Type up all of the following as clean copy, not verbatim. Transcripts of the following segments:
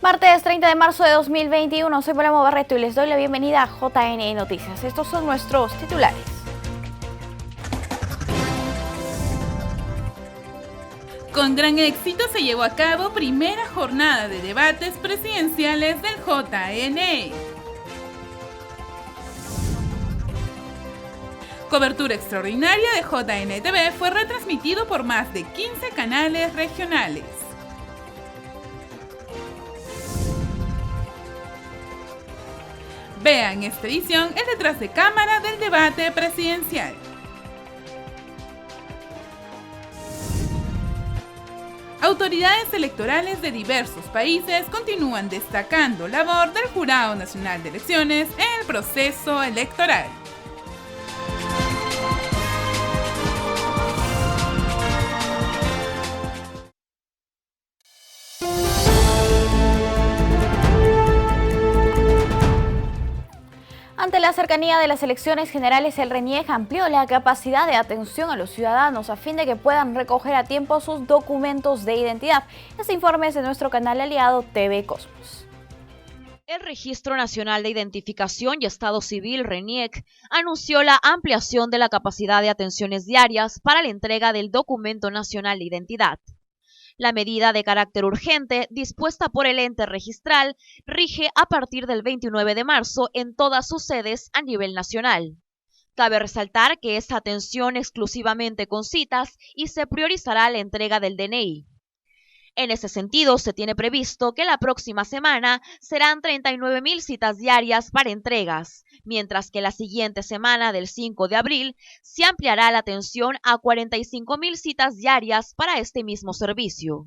Martes 30 de marzo de 2021, soy Paloma Barreto y les doy la bienvenida a JN Noticias. Estos son nuestros titulares. Con gran éxito se llevó a cabo primera jornada de debates presidenciales del JN. Cobertura extraordinaria de JNTV fue retransmitido por más de 15 canales regionales. Vean esta edición el detrás de cámara del debate presidencial. Autoridades electorales de diversos países continúan destacando labor del Jurado Nacional de Elecciones en el proceso electoral. Ante la cercanía de las elecciones generales, el RENIEC amplió la capacidad de atención a los ciudadanos a fin de que puedan recoger a tiempo sus documentos de identidad. Este informe es de nuestro canal aliado TV Cosmos. El Registro Nacional de Identificación y Estado Civil, RENIEC, anunció la ampliación de la capacidad de atenciones diarias para la entrega del Documento Nacional de Identidad. La medida de carácter urgente, dispuesta por el ente registral, rige a partir del 29 de marzo en todas sus sedes a nivel nacional. Cabe resaltar que es atención exclusivamente con citas y se priorizará la entrega del DNI. En ese sentido, se tiene previsto que la próxima semana serán 39.000 citas diarias para entregas, mientras que la siguiente semana, del 5 de abril, se ampliará la atención a 45.000 citas diarias para este mismo servicio.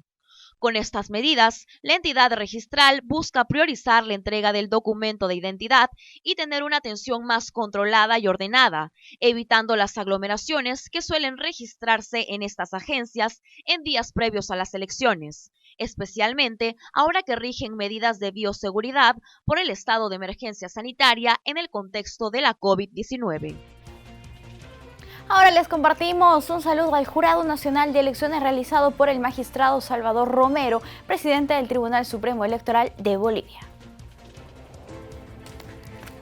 Con estas medidas, la entidad registral busca priorizar la entrega del documento de identidad y tener una atención más controlada y ordenada, evitando las aglomeraciones que suelen registrarse en estas agencias en días previos a las elecciones, especialmente ahora que rigen medidas de bioseguridad por el estado de emergencia sanitaria en el contexto de la COVID-19. Ahora les compartimos un saludo al Jurado Nacional de Elecciones realizado por el magistrado Salvador Romero, presidente del Tribunal Supremo Electoral de Bolivia.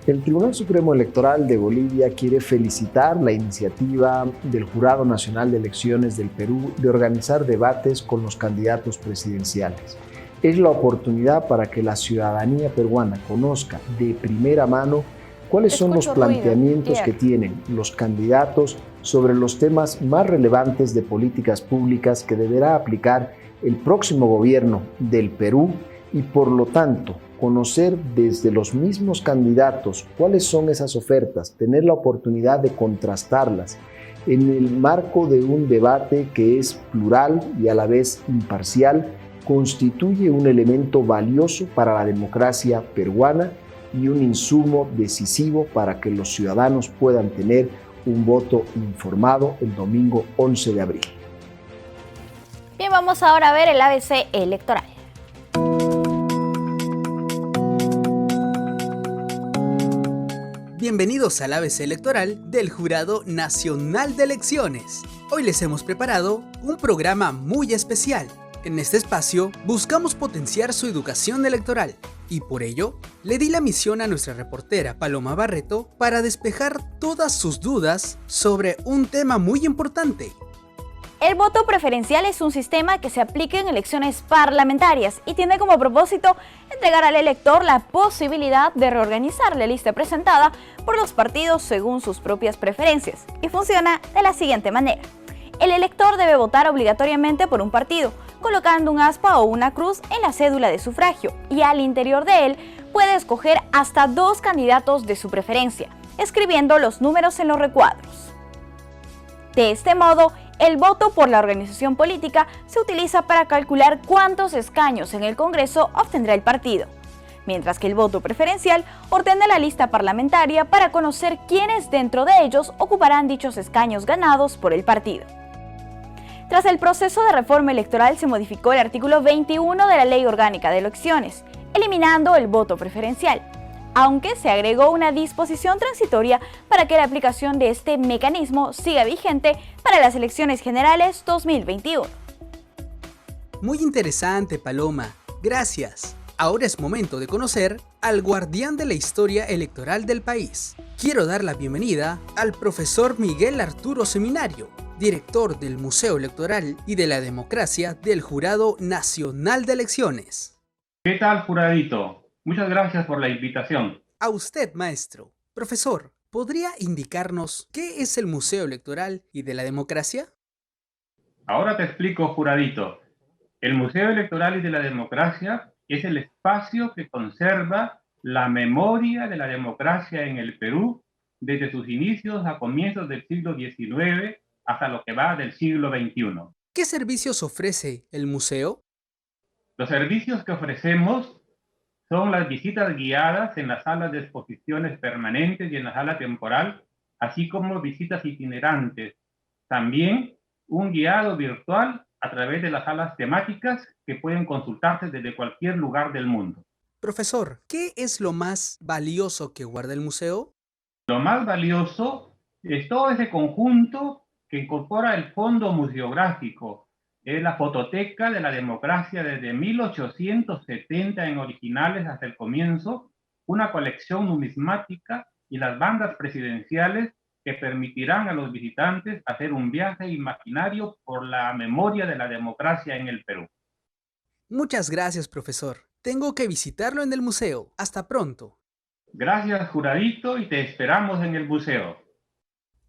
El Tribunal Supremo Electoral de Bolivia quiere felicitar la iniciativa del Jurado Nacional de Elecciones del Perú de organizar debates con los candidatos presidenciales. Es la oportunidad para que la ciudadanía peruana conozca de primera mano cuáles son los planteamientos que tienen los candidatos sobre los temas más relevantes de políticas públicas que deberá aplicar el próximo gobierno del Perú y, por lo tanto, conocer desde los mismos candidatos cuáles son esas ofertas, tener la oportunidad de contrastarlas en el marco de un debate que es plural y a la vez imparcial, constituye un elemento valioso para la democracia peruana y un insumo decisivo para que los ciudadanos puedan tener un voto informado el domingo 11 de abril. Bien, vamos ahora a ver el ABC electoral. Bienvenidos al ABC electoral del Jurado Nacional de Elecciones. Hoy les hemos preparado un programa muy especial. En este espacio buscamos potenciar su educación electoral y por ello le di la misión a nuestra reportera Paloma Barreto para despejar todas sus dudas sobre un tema muy importante. El voto preferencial es un sistema que se aplica en elecciones parlamentarias y tiene como propósito entregar al elector la posibilidad de reorganizar la lista presentada por los partidos según sus propias preferencias y funciona de la siguiente manera. El elector debe votar obligatoriamente por un partido, colocando un aspa o una cruz en la cédula de sufragio y al interior de él puede escoger hasta 2 candidatos de su preferencia, escribiendo los números en los recuadros. De este modo, el voto por la organización política se utiliza para calcular cuántos escaños en el Congreso obtendrá el partido, mientras que el voto preferencial ordena la lista parlamentaria para conocer quiénes dentro de ellos ocuparán dichos escaños ganados por el partido. Tras el proceso de reforma electoral se modificó el artículo 21 de la Ley Orgánica de Elecciones, eliminando el voto preferencial, aunque se agregó una disposición transitoria para que la aplicación de este mecanismo siga vigente para las elecciones generales 2021. Muy interesante, Paloma. Gracias. Ahora es momento de conocer al guardián de la historia electoral del país. Quiero dar la bienvenida al profesor Miguel Arturo Seminario, director del Museo Electoral y de la Democracia del Jurado Nacional de Elecciones. ¿Qué tal, juradito? Muchas gracias por la invitación. A usted, maestro. Profesor, ¿podría indicarnos qué es el Museo Electoral y de la Democracia? Ahora te explico, juradito. El Museo Electoral y de la Democracia es el espacio que conserva la memoria de la democracia en el Perú desde sus inicios a comienzos del siglo XIX hasta lo que va del siglo XXI. ¿Qué servicios ofrece el museo? Los servicios que ofrecemos son las visitas guiadas en las salas de exposiciones permanentes y en la sala temporal, así como visitas itinerantes. También un guiado virtual a través de las salas temáticas que pueden consultarse desde cualquier lugar del mundo. Profesor, ¿qué es lo más valioso que guarda el museo? Lo más valioso es todo ese conjunto que incorpora el fondo museográfico. Es la fototeca de la democracia desde 1870 en originales hasta el comienzo, una colección numismática y las bandas presidenciales que permitirán a los visitantes hacer un viaje imaginario por la memoria de la democracia en el Perú. Muchas gracias, profesor. Tengo que visitarlo en el museo. Hasta pronto. Gracias, juradito, y te esperamos en el museo.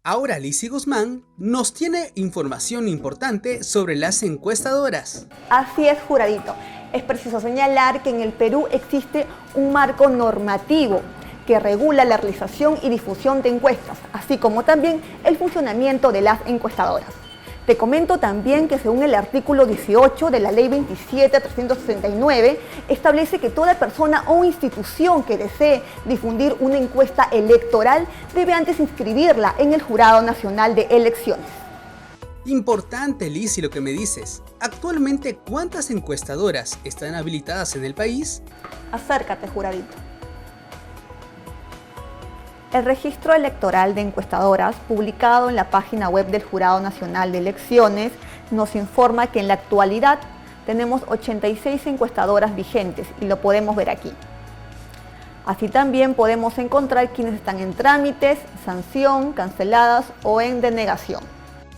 Ahora Lizzy Guzmán nos tiene información importante sobre las encuestadoras. Así es, juradito. Es preciso señalar que en el Perú existe un marco normativo que regula la realización y difusión de encuestas, así como también el funcionamiento de las encuestadoras. Te comento también que según el artículo 18 de la Ley 27.369, establece que toda persona o institución que desee difundir una encuesta electoral debe antes inscribirla en el Jurado Nacional de Elecciones. Importante, Lizzy, lo que me dices. Actualmente, ¿cuántas encuestadoras están habilitadas en el país? Acércate, juradito. El registro electoral de encuestadoras, publicado en la página web del Jurado Nacional de Elecciones, nos informa que en la actualidad tenemos 86 encuestadoras vigentes y lo podemos ver aquí. Así también podemos encontrar quienes están en trámites, sanción, canceladas o en denegación.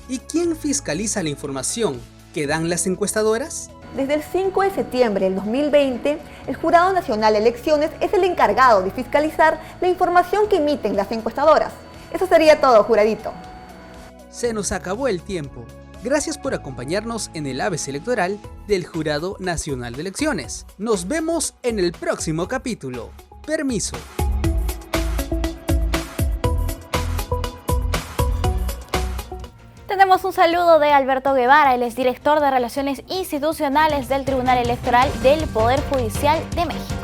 ¿Y quién fiscaliza la información que dan las encuestadoras? Desde el 5 de septiembre del 2020, el Jurado Nacional de Elecciones es el encargado de fiscalizar la información que emiten las encuestadoras. Eso sería todo, juradito. Se nos acabó el tiempo. Gracias por acompañarnos en el ABC Electoral del Jurado Nacional de Elecciones. Nos vemos en el próximo capítulo. Permiso. Tenemos un saludo de Alberto Guevara, él es director de Relaciones Institucionales del Tribunal Electoral del Poder Judicial de México.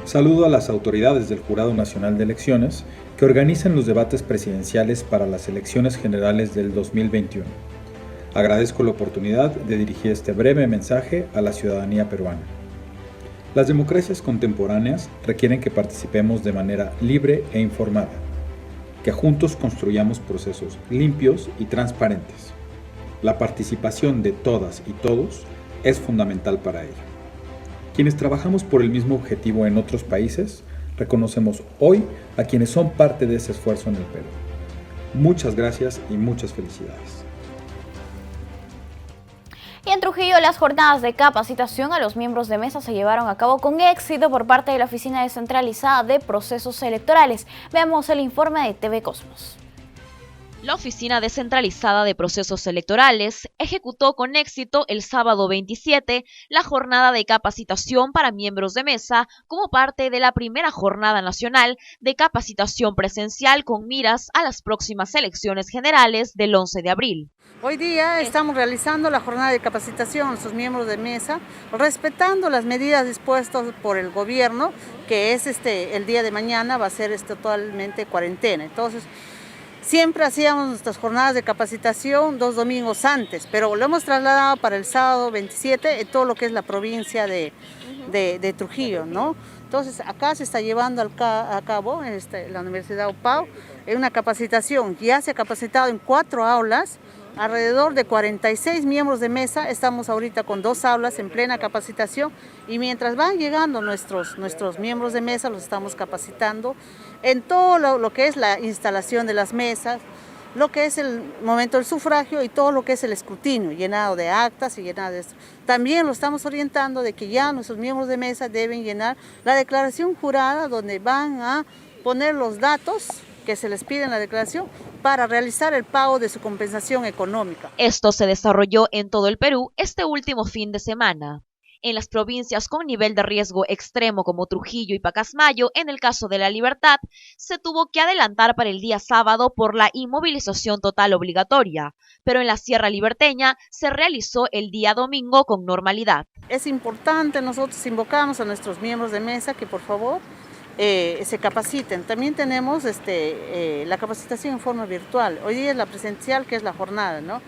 Saludo a las autoridades del Jurado Nacional de Elecciones que organizan los debates presidenciales para las elecciones generales del 2021. Agradezco la oportunidad de dirigir este breve mensaje a la ciudadanía peruana. Las democracias contemporáneas requieren que participemos de manera libre e informada, que juntos construyamos procesos limpios y transparentes. La participación de todas y todos es fundamental para ello. Quienes trabajamos por el mismo objetivo en otros países, reconocemos hoy a quienes son parte de ese esfuerzo en el Perú. Muchas gracias y muchas felicidades. Y en Trujillo, las jornadas de capacitación a los miembros de mesa se llevaron a cabo con éxito por parte de la Oficina Descentralizada de Procesos Electorales. Veamos el informe de TV Cosmos. La Oficina Descentralizada de Procesos Electorales ejecutó con éxito el sábado 27 la jornada de capacitación para miembros de mesa como parte de la primera jornada nacional de capacitación presencial con miras a las próximas elecciones generales del 11 de abril. Hoy día estamos realizando la jornada de capacitación a nuestros miembros de mesa, respetando las medidas dispuestas por el gobierno, que es el día de mañana va a ser totalmente cuarentena. Entonces, siempre hacíamos nuestras jornadas de capacitación 2 domingos antes, pero lo hemos trasladado para el sábado 27 en todo lo que es la provincia de Trujillo, ¿no? Entonces, acá se está llevando a cabo en la Universidad UPAO una capacitación. Ya se ha capacitado en 4 aulas, alrededor de 46 miembros de mesa. Estamos ahorita con 2 aulas en plena capacitación y mientras van llegando nuestros miembros de mesa los estamos capacitando en todo lo que es la instalación de las mesas, lo que es el momento del sufragio y todo lo que es el escrutinio, llenado de actas y llenado de esto. También lo estamos orientando de que ya nuestros miembros de mesa deben llenar la declaración jurada donde van a poner los datos que se les pide en la declaración para realizar el pago de su compensación económica. Esto se desarrolló en todo el Perú este último fin de semana. En las provincias con nivel de riesgo extremo como Trujillo y Pacasmayo, en el caso de La Libertad, se tuvo que adelantar para el día sábado por la inmovilización total obligatoria, pero en la Sierra Liberteña se realizó el día domingo con normalidad. Es importante, nosotros invocamos a nuestros miembros de mesa que por favor se capaciten. También tenemos la capacitación en forma virtual. Hoy día es la presencial, que es la jornada, ¿no?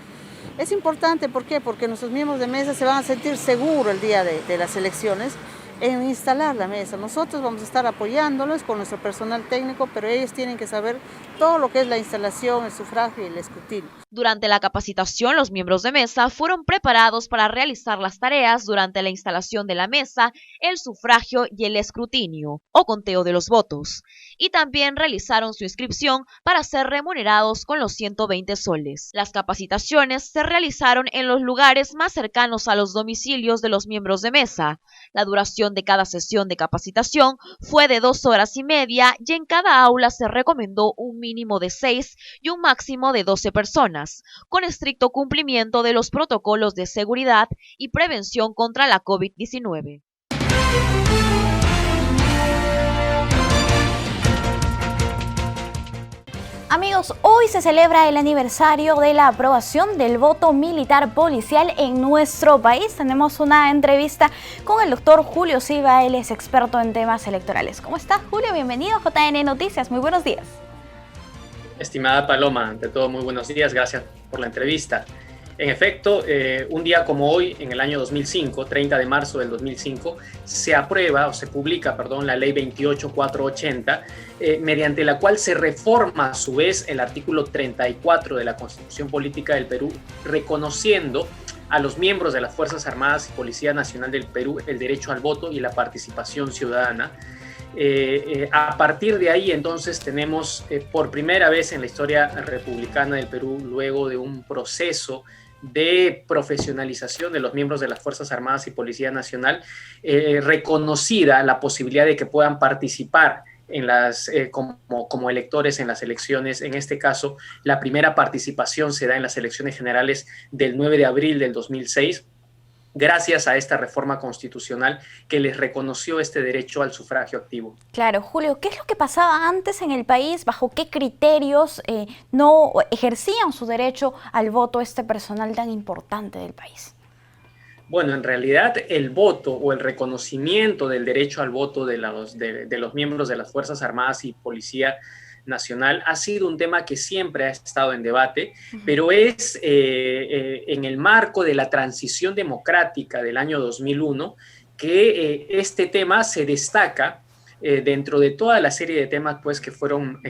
Es importante, ¿por qué? Porque nuestros miembros de mesa se van a sentir seguros el día de las elecciones en instalar la mesa. Nosotros vamos a estar apoyándolos con nuestro personal técnico, pero ellos tienen que saber todo lo que es la instalación, el sufragio y el escrutinio. Durante la capacitación, los miembros de mesa fueron preparados para realizar las tareas durante la instalación de la mesa, el sufragio y el escrutinio, o conteo de los votos, y también realizaron su inscripción para ser remunerados con los 120 soles. Las capacitaciones se realizaron en los lugares más cercanos a los domicilios de los miembros de mesa. La duración de cada sesión de capacitación fue de 2 horas y media y en cada aula se recomendó un mínimo de 6 y un máximo de 12 personas, con estricto cumplimiento de los protocolos de seguridad y prevención contra la COVID-19. Amigos, hoy se celebra el aniversario de la aprobación del voto militar policial en nuestro país. Tenemos una entrevista con el doctor Julio Silva, él es experto en temas electorales. ¿Cómo estás, Julio? Bienvenido a JN Noticias, muy buenos días. Estimada Paloma, ante todo muy buenos días, gracias por la entrevista. En efecto, un día como hoy, en el año 2005, 30 de marzo del 2005, se publica la ley 28480, mediante la cual se reforma a su vez el artículo 34 de la Constitución Política del Perú, reconociendo a los miembros de las Fuerzas Armadas y Policía Nacional del Perú el derecho al voto y la participación ciudadana. A partir de ahí entonces tenemos por primera vez en la historia republicana del Perú, luego de un proceso de profesionalización de los miembros de las Fuerzas Armadas y Policía Nacional, reconocida la posibilidad de que puedan participar en como electores en las elecciones. En este caso, la primera participación se da en las elecciones generales del 9 de abril del 2006, gracias a esta reforma constitucional que les reconoció este derecho al sufragio activo. Claro, Julio, ¿qué es lo que pasaba antes en el país? ¿Bajo qué criterios no ejercían su derecho al voto este personal tan importante del país? Bueno, en realidad el voto o el reconocimiento del derecho al voto de los miembros de las Fuerzas Armadas y Policía Nacional ha sido un tema que siempre ha estado en debate, pero es en el marco de la transición democrática del año 2001 que este tema se destaca dentro de toda la serie de temas pues, que fueron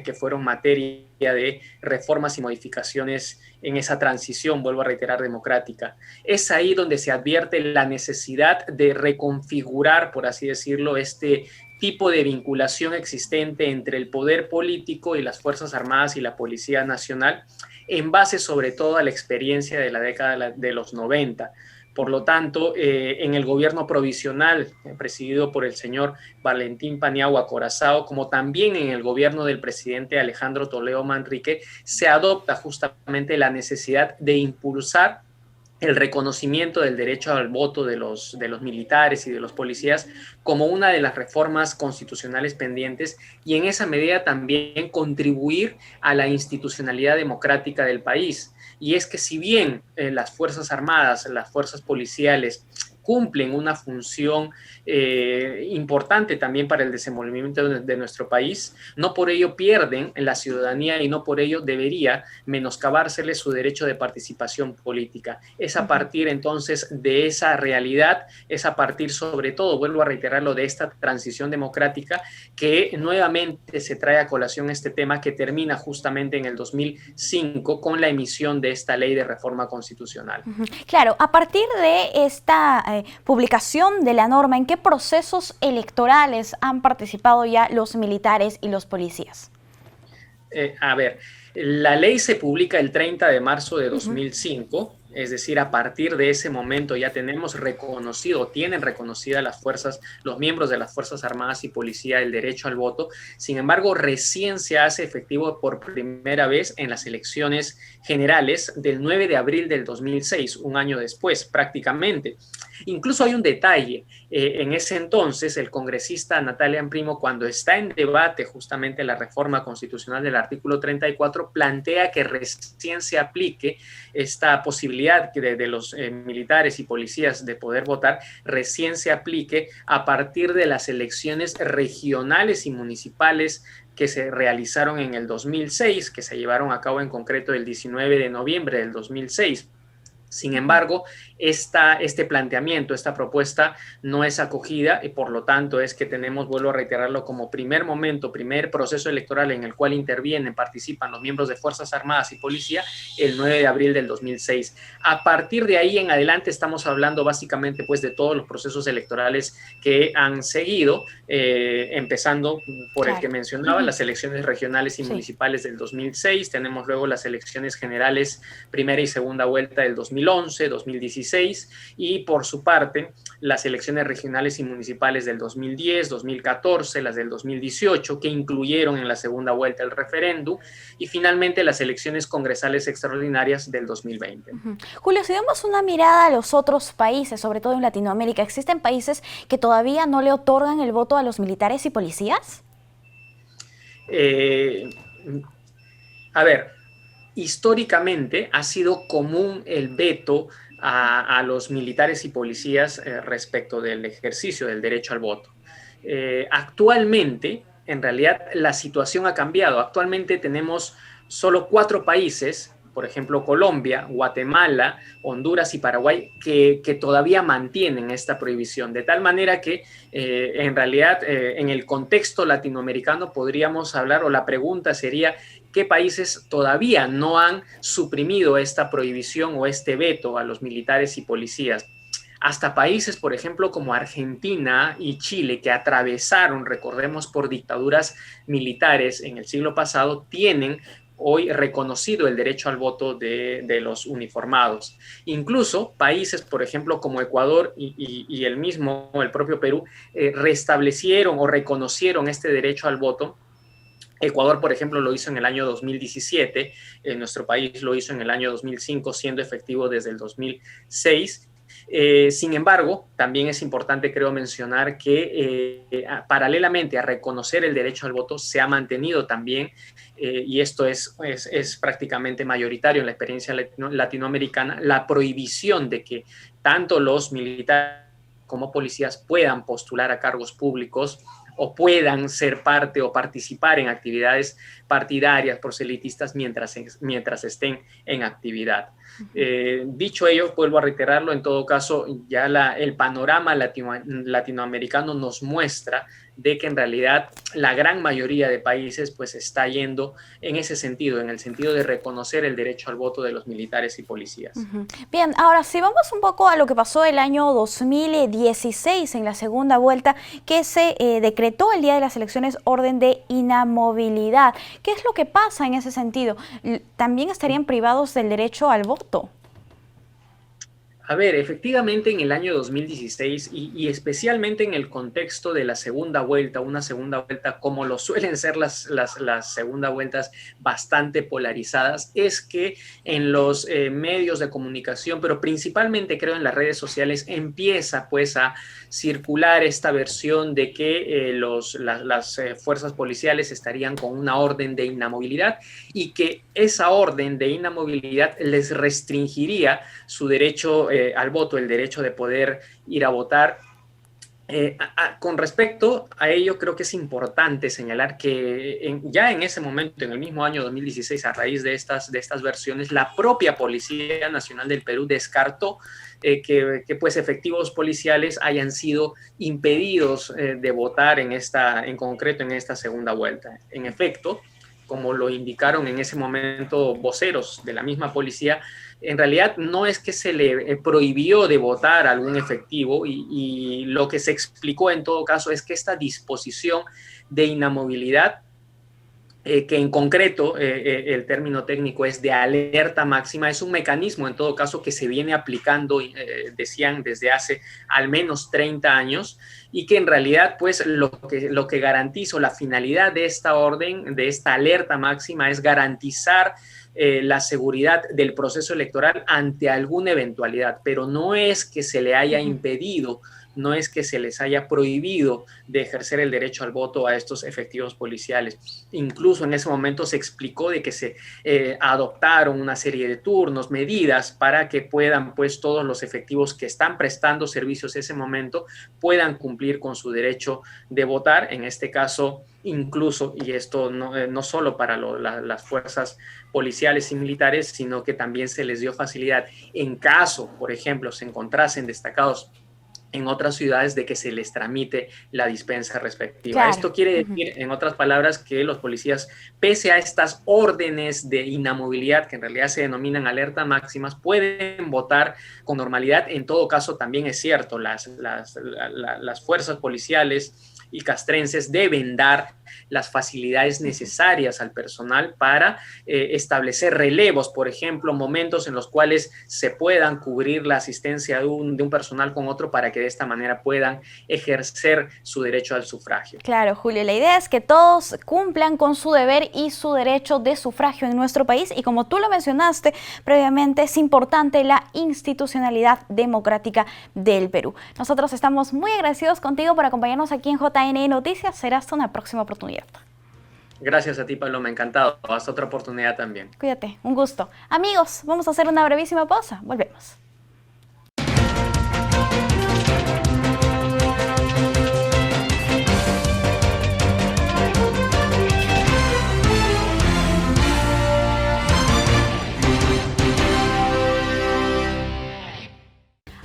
materia de reformas y modificaciones en esa transición, vuelvo a reiterar, democrática. Es ahí donde se advierte la necesidad de reconfigurar, por así decirlo, este tipo de vinculación existente entre el poder político y las Fuerzas Armadas y la Policía Nacional, en base sobre todo a la experiencia de la década de los 90. Por lo tanto, en el gobierno provisional presidido por el señor Valentín Paniagua Corazao, como también en el gobierno del presidente Alejandro Toledo Manrique, se adopta justamente la necesidad de impulsar el reconocimiento del derecho al voto de los militares y de los policías como una de las reformas constitucionales pendientes y en esa medida también contribuir a la institucionalidad democrática del país. Y es que si bien las Fuerzas Armadas, las fuerzas policiales cumplen una función importante también para el desenvolvimiento de nuestro país. No por ello pierden la ciudadanía y no por ello debería menoscabárseles su derecho de participación política. Es a partir entonces de esa realidad, es a partir sobre todo, vuelvo a reiterarlo, de esta transición democrática que nuevamente se trae a colación este tema que termina justamente en el 2005 con la emisión de esta ley de reforma constitucional. Claro, a partir de esta publicación de la norma, ¿en qué procesos electorales han participado ya los militares y los policías? A ver, la ley se publica el 30 de marzo de 2005, es decir, a partir de ese momento ya tenemos reconocido, tienen reconocida las fuerzas, los miembros de las Fuerzas Armadas y Policía el derecho al voto. Sin embargo, recién se hace efectivo por primera vez en las elecciones generales del 9 de abril del 2006, un año después prácticamente. Incluso hay un detalle, en ese entonces el congresista Natalia Imprimo, cuando está en debate justamente la reforma constitucional del artículo 34, plantea que recién se aplique esta posibilidad de los militares y policías de poder votar, recién se aplique a partir de las elecciones regionales y municipales que se realizaron en el 2006, que se llevaron a cabo en concreto el 19 de noviembre del 2006. Sin embargo, este planteamiento, esta propuesta no es acogida y por lo tanto es que tenemos, vuelvo a reiterarlo, como primer momento, primer proceso electoral en el cual intervienen, participan los miembros de Fuerzas Armadas y Policía el 9 de abril del 2006. A partir de ahí en adelante estamos hablando básicamente pues de todos los procesos electorales que han seguido, empezando por el que mencionaba, las elecciones regionales y municipales del 2006, tenemos luego las elecciones generales primera y segunda vuelta del 2011, 2016 y por su parte las elecciones regionales y municipales del 2010, 2014, las del 2018 que incluyeron en la segunda vuelta el referéndum y finalmente las elecciones congresales extraordinarias del 2020. Julio, si damos una mirada a los otros países, sobre todo en Latinoamérica, ¿existen países que todavía no le otorgan el voto a los militares y policías? A ver, históricamente ha sido común el veto a los militares y policías respecto del ejercicio del derecho al voto. Actualmente, en realidad, la situación ha cambiado. Actualmente tenemos solo 4 países, por ejemplo, Colombia, Guatemala, Honduras y Paraguay, que todavía mantienen esta prohibición. De tal manera que, en realidad, en el contexto latinoamericano podríamos hablar, o la pregunta sería, ¿qué países todavía no han suprimido esta prohibición o este veto a los militares y policías? Hasta países, por ejemplo, como Argentina y Chile, que atravesaron, recordemos, por dictaduras militares en el siglo pasado, tienen hoy reconocido el derecho al voto de los uniformados. Incluso países, por ejemplo, como Ecuador y el propio Perú, restablecieron o reconocieron este derecho al voto. Ecuador, por ejemplo, lo hizo en el año 2017, nuestro país lo hizo en el año 2005, siendo efectivo desde el 2006. Sin embargo, también es importante, creo, mencionar que paralelamente a reconocer el derecho al voto, se ha mantenido también, y esto es prácticamente mayoritario en la experiencia latinoamericana, la prohibición de que tanto los militares como policías puedan postular a cargos públicos o puedan ser parte o participar en actividades partidarias, proselitistas, mientras estén en actividad. Dicho ello, vuelvo a reiterarlo, en todo caso, ya el panorama latinoamericano nos muestra de que en realidad la gran mayoría de países pues está yendo en ese sentido, en el sentido de reconocer el derecho al voto de los militares y policías. Bien, ahora si vamos un poco a lo que pasó el año 2016 en la segunda vuelta, que se decretó el día de las elecciones orden de inamovilidad. ¿Qué es lo que pasa en ese sentido? ¿También estarían privados del derecho al voto? A ver, efectivamente en el año 2016 y especialmente en el contexto de la segunda vuelta, una segunda vuelta como lo suelen ser las segundas vueltas bastante polarizadas, es que en los medios de comunicación, pero principalmente creo en las redes sociales, empieza pues a circular esta versión de que las fuerzas policiales estarían con una orden de inamovilidad y que esa orden de inamovilidad les restringiría su derecho al voto, el derecho de poder ir a votar. Con respecto a ello, creo que es importante señalar que ya en ese momento, en el mismo año 2016, a raíz de estas versiones, la propia Policía Nacional del Perú descartó que pues efectivos policiales hayan sido impedidos de votar en concreto en esta segunda vuelta. En efecto, como lo indicaron en ese momento voceros de la misma policía, en realidad no es que se le prohibió de votar a algún efectivo y lo que se explicó en todo caso es que esta disposición de inamovilidad, que en concreto el término técnico es de alerta máxima, es un mecanismo en todo caso que se viene aplicando, decían, desde hace al menos 30 años y que en realidad pues lo que garantiza la finalidad de esta orden, de esta alerta máxima, es garantizar la seguridad del proceso electoral ante alguna eventualidad, pero no es que se le haya impedido, no es que se les haya prohibido de ejercer el derecho al voto a estos efectivos policiales. Incluso en ese momento se explicó de que se adoptaron una serie de turnos, medidas para que puedan, pues, todos los efectivos que están prestando servicios en ese momento puedan cumplir con su derecho de votar. En este caso, incluso, y esto no solo para las fuerzas policiales y militares, sino que también se les dio facilidad en caso, por ejemplo, se encontrasen destacados en otras ciudades de que se les tramite la dispensa respectiva. Claro. Esto quiere decir, en otras palabras, que los policías, pese a estas órdenes de inamovilidad, que en realidad se denominan alerta máximas, pueden votar con normalidad. En todo caso, también es cierto, las fuerzas policiales y castrenses deben dar las facilidades necesarias al personal para establecer relevos, por ejemplo, momentos en los cuales se puedan cubrir la asistencia de un personal con otro para que de esta manera puedan ejercer su derecho al sufragio. Claro, Julio, la idea es que todos cumplan con su deber y su derecho de sufragio en nuestro país y como tú lo mencionaste previamente, es importante la institucionalidad democrática del Perú. Nosotros estamos muy agradecidos contigo por acompañarnos aquí en JNE Noticias. Será hasta una próxima oportunidad. Gracias a ti, Paloma, encantado. Hasta otra oportunidad también. Cuídate, un gusto. Amigos, vamos a hacer una brevísima pausa. Volvemos.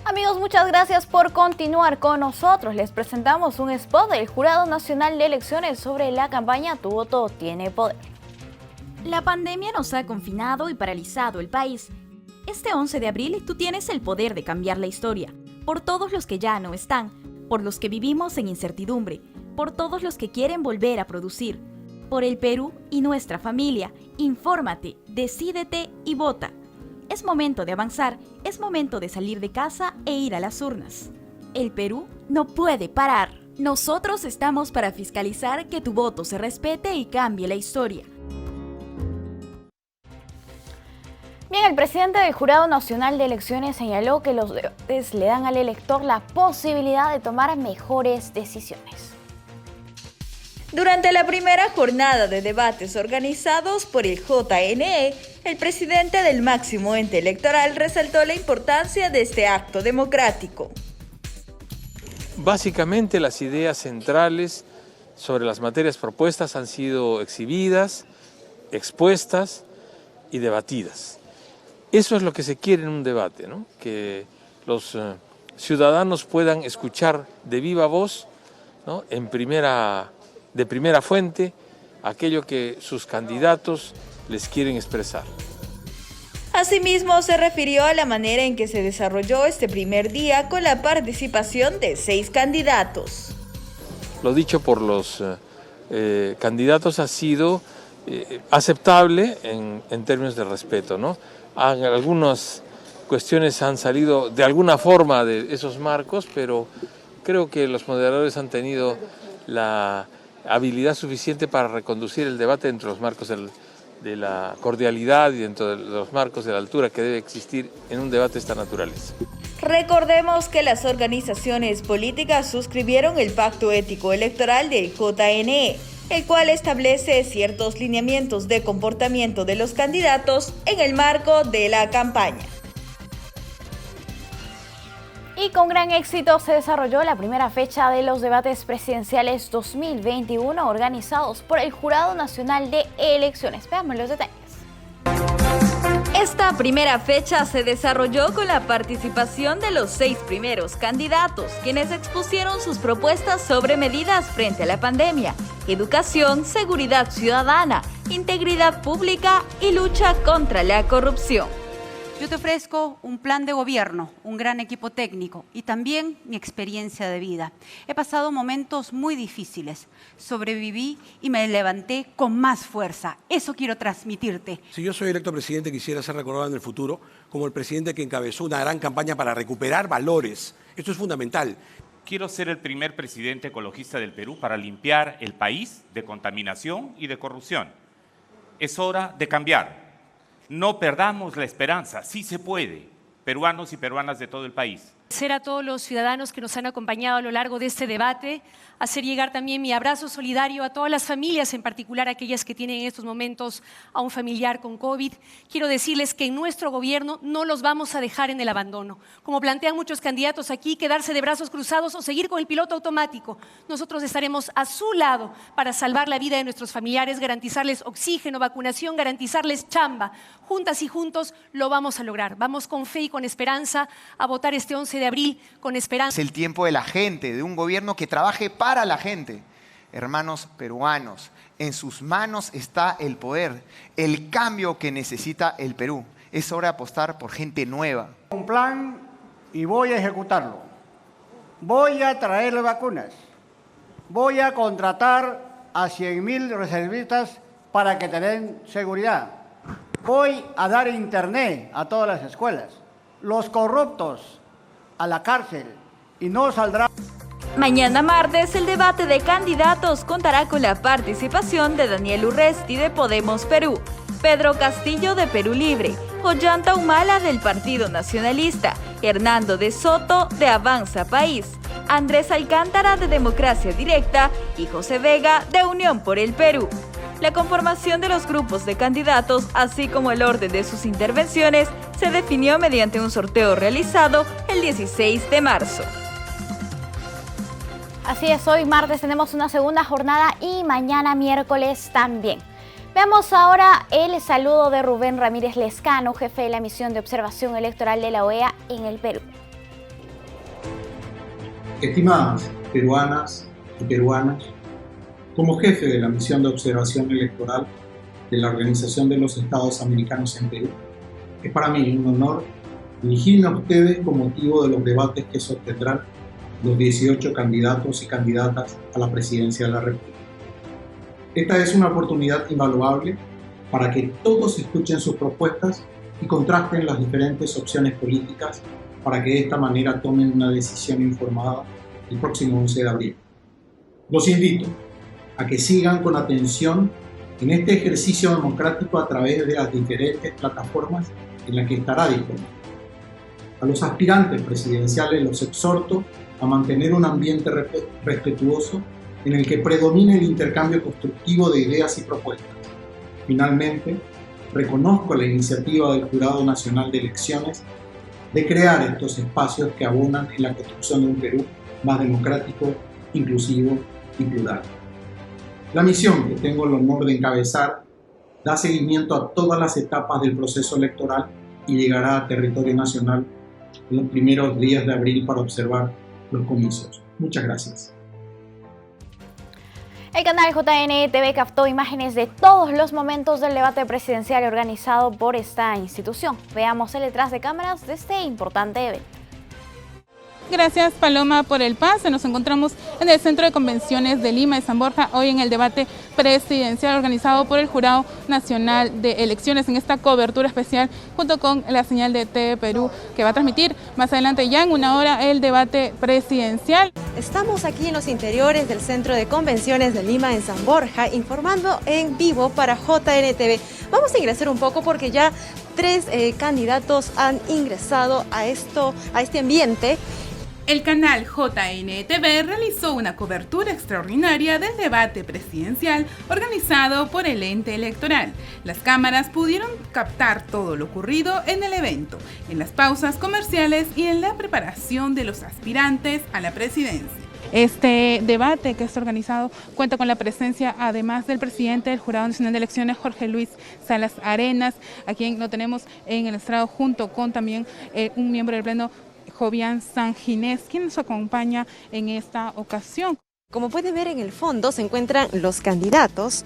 Amigos, muchas gracias por continuar con nosotros. Les presentamos un spot del Jurado Nacional de Elecciones sobre la campaña Tu voto tiene poder. La pandemia nos ha confinado y paralizado el país. Este 11 de abril tú tienes el poder de cambiar la historia. Por todos los que ya no están, por los que vivimos en incertidumbre, por todos los que quieren volver a producir. Por el Perú y nuestra familia, infórmate, decídete y vota. Es momento de avanzar, es momento de salir de casa e ir a las urnas. El Perú no puede parar. Nosotros estamos para fiscalizar que tu voto se respete y cambie la historia. Bien, el presidente del Jurado Nacional de Elecciones señaló que los debates le dan al elector la posibilidad de tomar mejores decisiones. Durante la primera jornada de debates organizados por el JNE, el presidente del máximo ente electoral resaltó la importancia de este acto democrático. Básicamente las ideas centrales sobre las materias propuestas han sido exhibidas, expuestas y debatidas. Eso es lo que se quiere en un debate, ¿no? Que los ciudadanos puedan escuchar de viva voz, ¿no? De primera fuente, aquello que sus candidatos les quieren expresar. Asimismo, se refirió a la manera en que se desarrolló este primer día con la participación de 6 candidatos. Lo dicho por los candidatos ha sido aceptable en términos de respeto, ¿no? Algunas cuestiones han salido de alguna forma de esos marcos, pero creo que los moderadores han tenido la habilidad suficiente para reconducir el debate dentro de los marcos de la cordialidad y dentro de los marcos de la altura que debe existir en un debate de esta naturaleza. Recordemos que las organizaciones políticas suscribieron el Pacto Ético Electoral del JNE, el cual establece ciertos lineamientos de comportamiento de los candidatos en el marco de la campaña. Y con gran éxito se desarrolló la primera fecha de los debates presidenciales 2021 organizados por el Jurado Nacional de Elecciones. Veamos los detalles. Esta primera fecha se desarrolló con la participación de los 6 primeros candidatos, quienes expusieron sus propuestas sobre medidas frente a la pandemia, educación, seguridad ciudadana, integridad pública y lucha contra la corrupción. Yo te ofrezco un plan de gobierno, un gran equipo técnico y también mi experiencia de vida. He pasado momentos muy difíciles, sobreviví y me levanté con más fuerza. Eso quiero transmitirte. Si yo soy electo presidente, quisiera ser recordado en el futuro como el presidente que encabezó una gran campaña para recuperar valores. Esto es fundamental. Quiero ser el primer presidente ecologista del Perú para limpiar el país de contaminación y de corrupción. Es hora de cambiar. No perdamos la esperanza, sí se puede, peruanos y peruanas de todo el país. Agradecer a todos los ciudadanos que nos han acompañado a lo largo de este debate, hacer llegar también mi abrazo solidario a todas las familias, en particular aquellas que tienen en estos momentos a un familiar con COVID. Quiero decirles que en nuestro gobierno no los vamos a dejar en el abandono. Como plantean muchos candidatos aquí, quedarse de brazos cruzados o seguir con el piloto automático. Nosotros estaremos a su lado para salvar la vida de nuestros familiares, garantizarles oxígeno, vacunación, garantizarles chamba. Juntas y juntos lo vamos a lograr. Vamos con fe y con esperanza a votar este 11 de abril con esperanza. Es el tiempo de la gente, de un gobierno que trabaje para la gente. Hermanos peruanos, en sus manos está el poder, el cambio que necesita el Perú. Es hora de apostar por gente nueva. Un plan y voy a ejecutarlo. Voy a traerle vacunas. Voy a contratar a 100.000 reservistas para que tengan seguridad. Voy a dar internet a todas las escuelas. Los corruptos a la cárcel y no saldrá. Mañana martes, el debate de candidatos contará con la participación de Daniel Urresti de Podemos Perú, Pedro Castillo de Perú Libre, Ollanta Humala del Partido Nacionalista, Hernando de Soto de Avanza País, Andrés Alcántara de Democracia Directa y José Vega de Unión por el Perú. La conformación de los grupos de candidatos, así como el orden de sus intervenciones, se definió mediante un sorteo realizado el 16 de marzo. Así es, hoy martes tenemos una segunda jornada y mañana miércoles también. Veamos ahora el saludo de Rubén Ramírez Lescano, jefe de la misión de observación electoral de la OEA en el Perú. Estimadas peruanas y peruanos, como jefe de la misión de observación electoral de la Organización de los Estados Americanos en Perú, es para mí un honor dirigirme a ustedes con motivo de los debates que sostendrán los 18 candidatos y candidatas a la presidencia de la República. Esta es una oportunidad invaluable para que todos escuchen sus propuestas y contrasten las diferentes opciones políticas para que de esta manera tomen una decisión informada el próximo 11 de abril. Los invito a que sigan con atención en este ejercicio democrático a través de las diferentes plataformas en las que estará disponible. A los aspirantes presidenciales los exhorto a mantener un ambiente respetuoso en el que predomine el intercambio constructivo de ideas y propuestas. Finalmente, reconozco la iniciativa del Jurado Nacional de Elecciones de crear estos espacios que abonan en la construcción de un Perú más democrático, inclusivo y plural. La misión que tengo el honor de encabezar da seguimiento a todas las etapas del proceso electoral y llegará a territorio nacional en los primeros días de abril para observar los comicios. Muchas gracias. El canal JN TV captó imágenes de todos los momentos del debate presidencial organizado por esta institución. Veamos el detrás de cámaras de este importante evento. Gracias, Paloma, por el pase. Nos encontramos en el Centro de Convenciones de Lima de San Borja, hoy en el debate presidencial organizado por el Jurado Nacional de Elecciones, en esta cobertura especial junto con la señal de TV Perú, que va a transmitir más adelante ya en una hora el debate presidencial. Estamos aquí en los interiores del Centro de Convenciones de Lima en San Borja, informando en vivo para JNTV. Vamos a ingresar un poco porque ya 3 candidatos han ingresado a este ambiente. El canal JNTV realizó una cobertura extraordinaria del debate presidencial organizado por el ente electoral. Las cámaras pudieron captar todo lo ocurrido en el evento, en las pausas comerciales y en la preparación de los aspirantes a la presidencia. Este debate que está organizado cuenta con la presencia, además del presidente del Jurado Nacional de Elecciones, Jorge Luis Salas Arenas, a quien lo tenemos en el estrado, junto con también un miembro del Pleno, Jovian San Ginés, quien nos acompaña en esta ocasión. Como puede ver, en el fondo se encuentran los candidatos.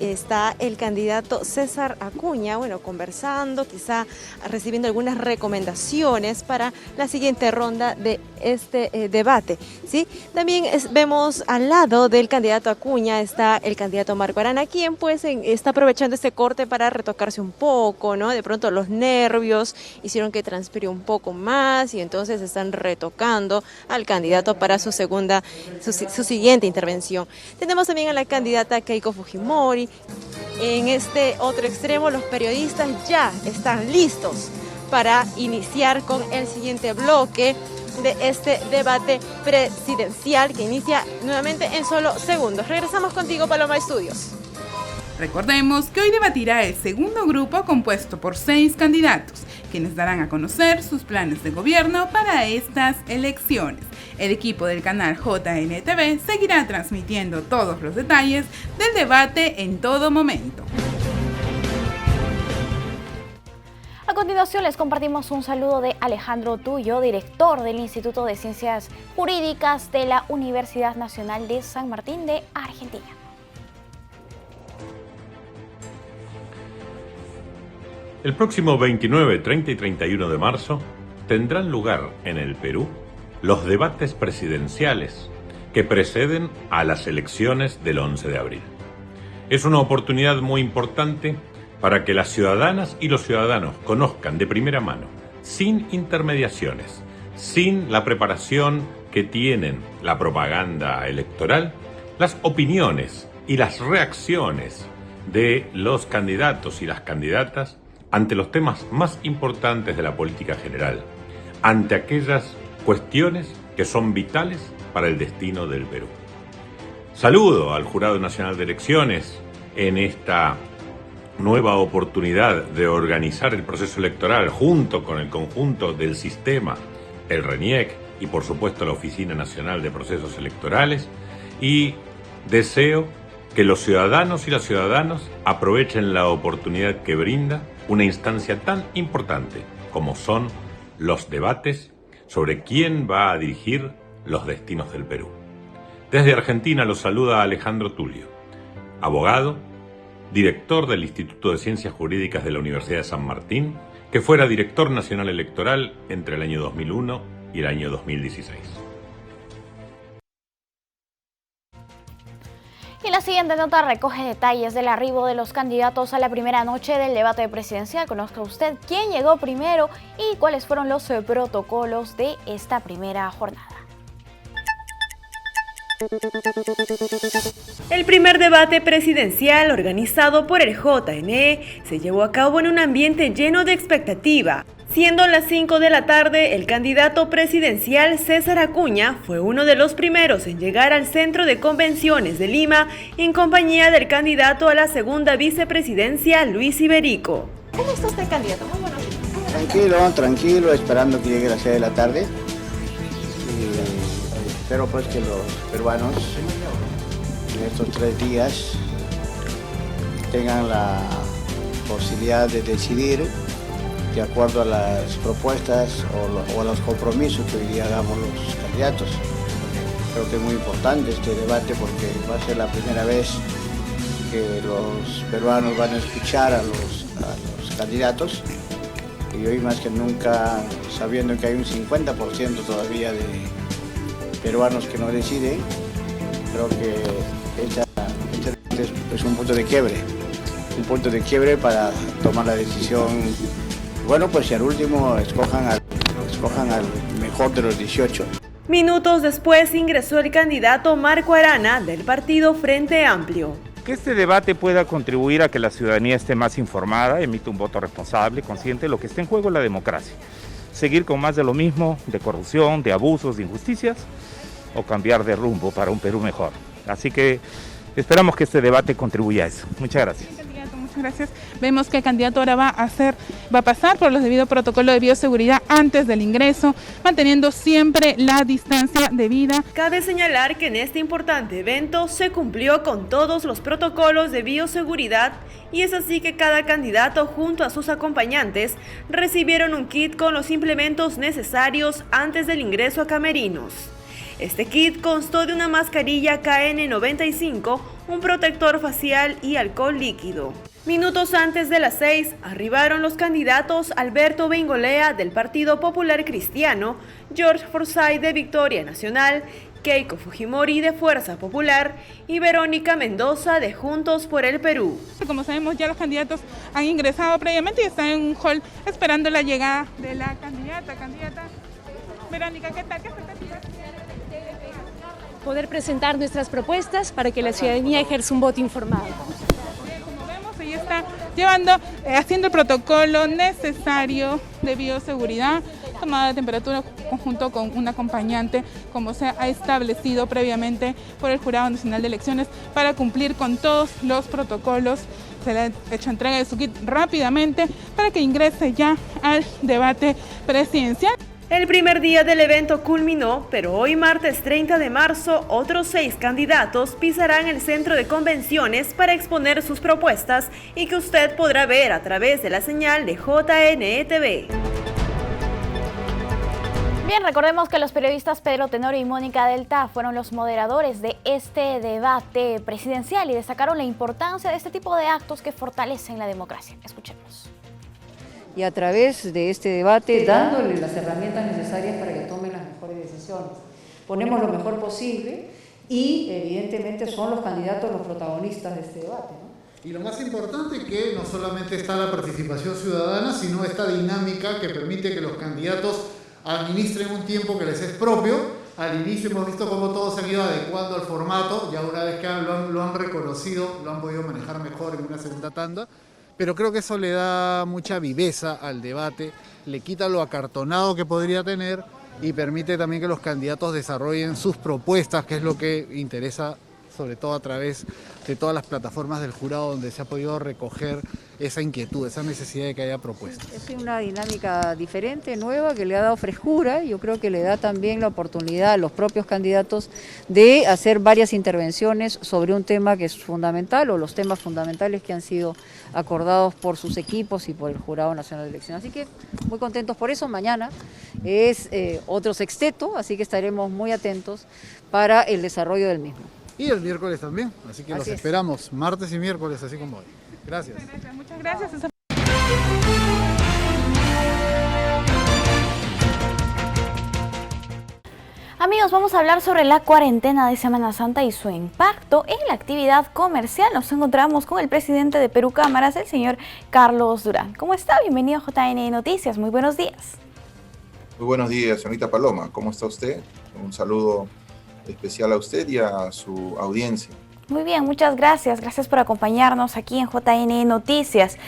Está el candidato César Acuña, conversando, quizá recibiendo algunas recomendaciones para la siguiente ronda de este debate, ¿sí? También vemos al lado del candidato Acuña está el candidato Marco Arana, quien está aprovechando este corte para retocarse un poco, ¿no? De pronto los nervios hicieron que transpire un poco más y entonces están retocando al candidato para su siguiente intervención. Tenemos también a la candidata Keiko Fujimori. En este otro extremo, los periodistas ya están listos para iniciar con el siguiente bloque de este debate presidencial que inicia nuevamente en solo segundos. Regresamos contigo, Paloma Estudios. Recordemos que hoy debatirá el segundo grupo compuesto por 6 candidatos, quienes darán a conocer sus planes de gobierno para estas elecciones. El equipo del canal JNTV seguirá transmitiendo todos los detalles del debate en todo momento. A continuación les compartimos un saludo de Alejandro Tullo, director del Instituto de Ciencias Jurídicas de la Universidad Nacional de San Martín de Argentina. El próximo 29, 30 y 31 de marzo tendrán lugar en el Perú los debates presidenciales que preceden a las elecciones del 11 de abril. Es una oportunidad muy importante para que las ciudadanas y los ciudadanos conozcan de primera mano, sin intermediaciones, sin la preparación que tienen la propaganda electoral, las opiniones y las reacciones de los candidatos y las candidatas ante los temas más importantes de la política general, ante aquellas cuestiones que son vitales para el destino del Perú. Saludo al Jurado Nacional de Elecciones en esta nueva oportunidad de organizar el proceso electoral junto con el conjunto del sistema, el RENIEC y por supuesto la Oficina Nacional de Procesos Electorales, y deseo que los ciudadanos y las ciudadanas aprovechen la oportunidad que brinda una instancia tan importante como son los debates sobre quién va a dirigir los destinos del Perú. Desde Argentina los saluda Alejandro Tulio, abogado, director del Instituto de Ciencias Jurídicas de la Universidad de San Martín, que fuera director nacional electoral entre el año 2001 y el año 2016. Y la siguiente nota recoge detalles del arribo de los candidatos a la primera noche del debate presidencial. Conozca usted quién llegó primero y cuáles fueron los protocolos de esta primera jornada. El primer debate presidencial organizado por el JNE se llevó a cabo en un ambiente lleno de expectativa. Siendo las 5 de la tarde, el candidato presidencial César Acuña fue uno de los primeros en llegar al Centro de Convenciones de Lima en compañía del candidato a la segunda vicepresidencia, Luis Iberico. ¿Cómo está usted, candidato? Muy buenos Tranquilo, días. tranquilo, esperando que llegue las 6 de la tarde. Y espero pues que los peruanos en estos 3 días tengan la posibilidad de decidir de acuerdo a las propuestas o a los compromisos que hoy día hagamos los candidatos. Creo que es muy importante este debate porque va a ser la primera vez que los peruanos van a escuchar a los candidatos, y hoy más que nunca, sabiendo que hay un 50% todavía de peruanos que no deciden, creo que este es un punto de quiebre para tomar la decisión. Bueno, pues si al último escojan al mejor de los 18. Minutos después ingresó el candidato Marco Arana del partido Frente Amplio. Que este debate pueda contribuir a que la ciudadanía esté más informada, emita un voto responsable, consciente de lo que está en juego en la democracia. seguir con más de lo mismo, de corrupción, de abusos, de injusticias, o cambiar de rumbo para un Perú mejor. Así que esperamos que este debate contribuya a eso. Muchas gracias. Muchas gracias. Vemos que el candidato ahora va a pasar por los debidos protocolos de bioseguridad antes del ingreso, manteniendo siempre la distancia debida. Cabe señalar que en este importante evento se cumplió con todos los protocolos de bioseguridad y es así que cada candidato junto a sus acompañantes recibieron un kit con los implementos necesarios antes del ingreso a camerinos. Este kit constó de una mascarilla KN95, un protector facial y alcohol líquido. Minutos antes de las 6, arribaron los candidatos Alberto Bengolea del Partido Popular Cristiano, George Forsyth de Victoria Nacional, Keiko Fujimori de Fuerza Popular y Verónica Mendoza de Juntos por el Perú. Como sabemos, ya los candidatos han ingresado previamente y están en un hall esperando la llegada de la candidata. Verónica, ¿qué tal? ¿Qué expectativas? Poder presentar nuestras propuestas para que la ciudadanía ejerza un voto informado. Como vemos, ella está haciendo el protocolo necesario de bioseguridad, tomada de temperatura conjunto con un acompañante, como se ha establecido previamente por el Jurado Nacional de Elecciones, para cumplir con todos los protocolos. Se le ha hecho entrega de su kit rápidamente para que ingrese ya al debate presidencial. El primer día del evento culminó, pero hoy martes 30 de marzo, otros 6 candidatos pisarán el centro de convenciones para exponer sus propuestas y que usted podrá ver a través de la señal de JNE-TV. Bien, recordemos que los periodistas Pedro Tenorio y Mónica Delta fueron los moderadores de este debate presidencial y destacaron la importancia de este tipo de actos que fortalecen la democracia. Escuchemos. Y a través de este debate dándole las herramientas necesarias para que tomen las mejores decisiones. Ponemos lo mejor posible y evidentemente son los candidatos los protagonistas de este debate, ¿no? Y lo más importante es que no solamente está la participación ciudadana, sino esta dinámica que permite que los candidatos administren un tiempo que les es propio. Al inicio hemos visto cómo todos se han ido adecuando al formato, ya una vez que lo han reconocido, lo han podido manejar mejor en una segunda tanda. Pero creo que eso le da mucha viveza al debate, le quita lo acartonado que podría tener y permite también que los candidatos desarrollen sus propuestas, que es lo que interesa sobre todo a través de todas las plataformas del jurado donde se ha podido recoger esa inquietud, esa necesidad de que haya propuestas. Es una dinámica diferente, nueva, que le ha dado frescura. Yo creo que le da también la oportunidad a los propios candidatos de hacer varias intervenciones sobre un tema que es fundamental o los temas fundamentales que han sido acordados por sus equipos y por el Jurado Nacional de Elecciones. Así que muy contentos por eso. Mañana es otro sexteto, así que estaremos muy atentos para el desarrollo del mismo. Y el miércoles también, así que los esperamos martes y miércoles, así como hoy. Gracias. Muchas gracias. Amigos, vamos a hablar sobre la cuarentena de Semana Santa y su impacto en la actividad comercial. Nos encontramos con el presidente de Perú Cámaras, el señor Carlos Durán. ¿Cómo está? Bienvenido a JNE Noticias. Muy buenos días. Muy buenos días, señorita Paloma. ¿Cómo está usted? Un saludo especial a usted y a su audiencia. Muy bien, muchas gracias. Gracias por acompañarnos aquí en JNE Noticias.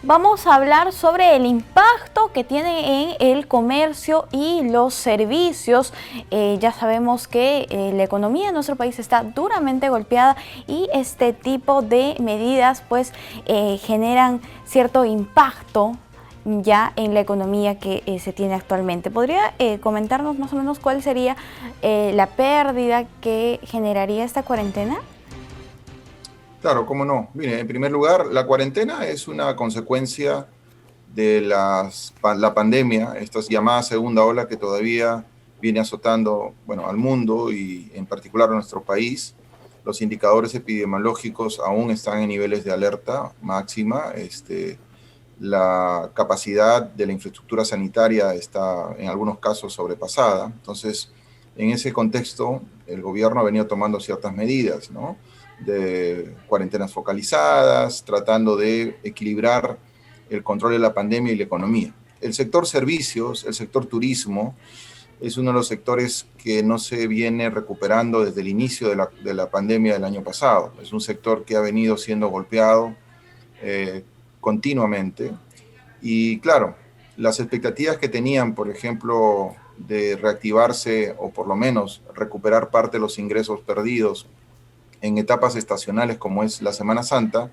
Vamos a hablar sobre el impacto que tiene en el comercio y los servicios. Ya sabemos que la economía de nuestro país está duramente golpeada y este tipo de medidas pues generan cierto impacto ya en la economía que se tiene actualmente. ¿Podría comentarnos más o menos cuál sería la pérdida que generaría esta cuarentena? Claro, cómo no. Mire, en primer lugar, la cuarentena es una consecuencia de la pandemia, esta llamada segunda ola que todavía viene azotando, bueno, al mundo y en particular a nuestro país. Los indicadores epidemiológicos aún están en niveles de alerta máxima. La capacidad de la infraestructura sanitaria está en algunos casos sobrepasada. Entonces, en ese contexto, el gobierno ha venido tomando ciertas medidas, ¿no? De cuarentenas focalizadas, tratando de equilibrar el control de la pandemia y la economía. El sector servicios, el sector turismo, es uno de los sectores que no se viene recuperando desde el inicio de la pandemia del año pasado. Es un sector que ha venido siendo golpeado continuamente. Y claro, las expectativas que tenían, por ejemplo, de reactivarse o por lo menos recuperar parte de los ingresos perdidos en etapas estacionales como es la Semana Santa,